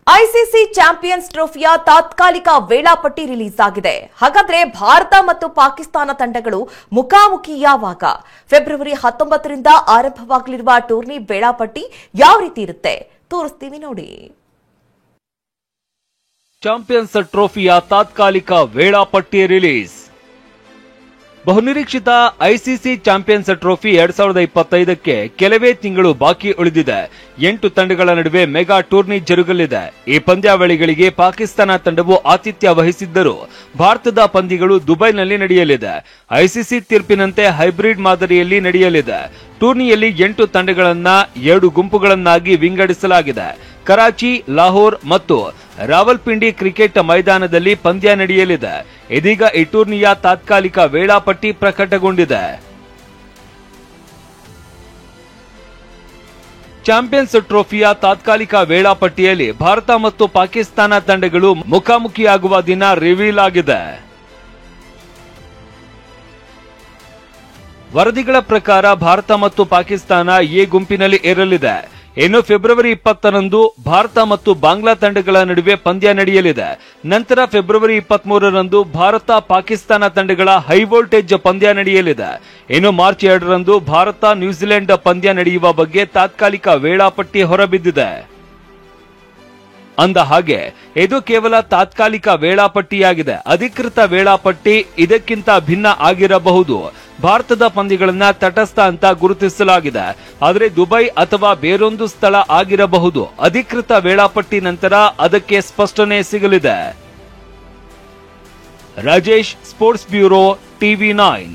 ICC champions ಟ್ರೋಫಿಯ ತಾತ್ಕಾಲಿಕ ವೇಳಾಪಟ್ಟಿ release ಆಗಿದೆ. ಹಾಗಾದ್ರೆ ಭಾರತ ಮತ್ತು ಪಾಕಿಸ್ತಾನ ತಂಡಗಳು ಮುಖಾಮುಖಿ ಯಾವಾಗ? ಫೆಬ್ರವರಿ 19ರಿಂದ ಆರಂಭವಾಗಲಿರುವ ಟೂರ್ನಿ ವೇಳಾಪಟ್ಟಿ ಯಾವ ರೀತಿ ಇರುತ್ತೆ ತೋರಿಸ್ತೀವಿ ನೋಡಿ. ಚಾಂಪಿಯನ್ಸ್ ಟ್ರೋಫಿಯ ತಾತ್ಕಾಲಿಕ ವೇಳಾಪಟ್ಟಿ ರಿಲೀಸ್. ಬಹುನಿರೀಕ್ಷಿತ ಐಸಿಸಿ ಚಾಂಪಿಯನ್ಸ್ ಟ್ರೋಫಿ 2025ಕ್ಕೆ ಕೆಲವೇ ತಿಂಗಳು ಬಾಕಿ ಉಳಿದಿದೆ. 8 ತಂಡಗಳ ನಡುವೆ ಮೆಗಾ ಟೂರ್ನಿ ಜರುಗಲಿದೆ. ಈ ಪಂದ್ಯಾವಳಿಗಳಿಗೆ ಪಾಕಿಸ್ತಾನ ತಂಡವು ಆತಿಥ್ಯ ವಹಿಸಿದ್ದರೂ ಭಾರತದ ಪಂದ್ಯಗಳು ದುಬೈನಲ್ಲಿ ನಡೆಯಲಿದೆ. ಐಸಿಸಿ ತೀರ್ಪಿನಂತೆ ಹೈಬ್ರಿಡ್ ಮಾದರಿಯಲ್ಲಿ ನಡೆಯಲಿದೆ. ಟೂರ್ನಿಯಲ್ಲಿ 8 ತಂಡಗಳನ್ನ 2 ಗುಂಪುಗಳನ್ನಾಗಿ ವಿಂಗಡಿಸಲಾಗಿದೆ. ಕರಾಚಿ, ಲಾಹೋರ್ ಮತ್ತು ರಾವಲ್ಪಿಂಡಿ ಕ್ರಿಕೆಟ್ ಮೈದಾನದಲ್ಲಿ ಪಂದ್ಯ ನಡೆಯಲಿದೆ. ಇದೀಗ ಈ ಟೂರ್ನಿಯ ತಾತ್ಕಾಲಿಕ ವೇಳಾಪಟ್ಟಿ ಪ್ರಕಟಗೊಂಡಿದೆ. ಚಾಂಪಿಯನ್ಸ್ ಟ್ರೋಫಿಯ ತಾತ್ಕಾಲಿಕ ವೇಳಾಪಟ್ಟಿಯಲ್ಲಿ ಭಾರತ ಮತ್ತು ಪಾಕಿಸ್ತಾನ ತಂಡಗಳು ಮುಖಾಮುಖಿಯಾಗುವ ದಿನ ರಿವೀಲ್ ಆಗಿದೆ. ವರದಿಗಳ ಪ್ರಕಾರ ಭಾರತ ಮತ್ತು ಪಾಕಿಸ್ತಾನ ಎ ಗುಂಪಿನಲ್ಲಿ ಇರಲಿದೆ. ಇನ್ನು ಫೆಬ್ರವರಿ 20ರಂದು ಭಾರತ ಮತ್ತು ಬಾಂಗ್ಲಾ ತಂಡಗಳ ನಡುವೆ ಪಂದ್ಯ ನಡೆಯಲಿದೆ. ನಂತರ ಫೆಬ್ರವರಿ 23ರಂದು ಭಾರತ ಪಾಕಿಸ್ತಾನ ತಂಡಗಳ ಹೈ ವೋಲ್ಟೇಜ್ ಪಂದ್ಯ ನಡೆಯಲಿದೆ. ಇನ್ನು ಮಾರ್ಚ್ 2ರಂದು ಭಾರತ ನ್ಯೂಜಿಲೆಂಡ್ ಪಂದ್ಯ ನಡೆಯುವ ಬಗ್ಗೆ ತಾತ್ಕಾಲಿಕ ವೇಳಾಪಟ್ಟಿ ಹೊರಬಿದ್ದಿದೆ. ಅಂದ ಹಾಗೆ ಇದು ಕೇವಲ ತಾತ್ಕಾಲಿಕ ವೇಳಾಪಟ್ಟಿಯಾಗಿದೆ. ಅಧಿಕೃತ ವೇಳಾಪಟ್ಟಿ ಇದಕ್ಕಿಂತ ಭಿನ್ನ ಆಗಿರಬಹುದು. ಭಾರತದ ಪಂದ್ಯಗಳನ್ನ ತಟಸ್ಥ ಅಂತ ಗುರುತಿಸಲಾಗಿದೆ. ಆದರೆ ದುಬೈ ಅಥವಾ ಬೇರೊಂದು ಸ್ಥಳ ಆಗಿರಬಹುದು. ಅಧಿಕೃತ ವೇಳಾಪಟ್ಟಿ ನಂತರ ಅದಕ್ಕೆ ಸ್ಪಷ್ಟನೆ ಸಿಗಲಿದೆ. Rajesh, sports bureau, ಟಿವಿ9.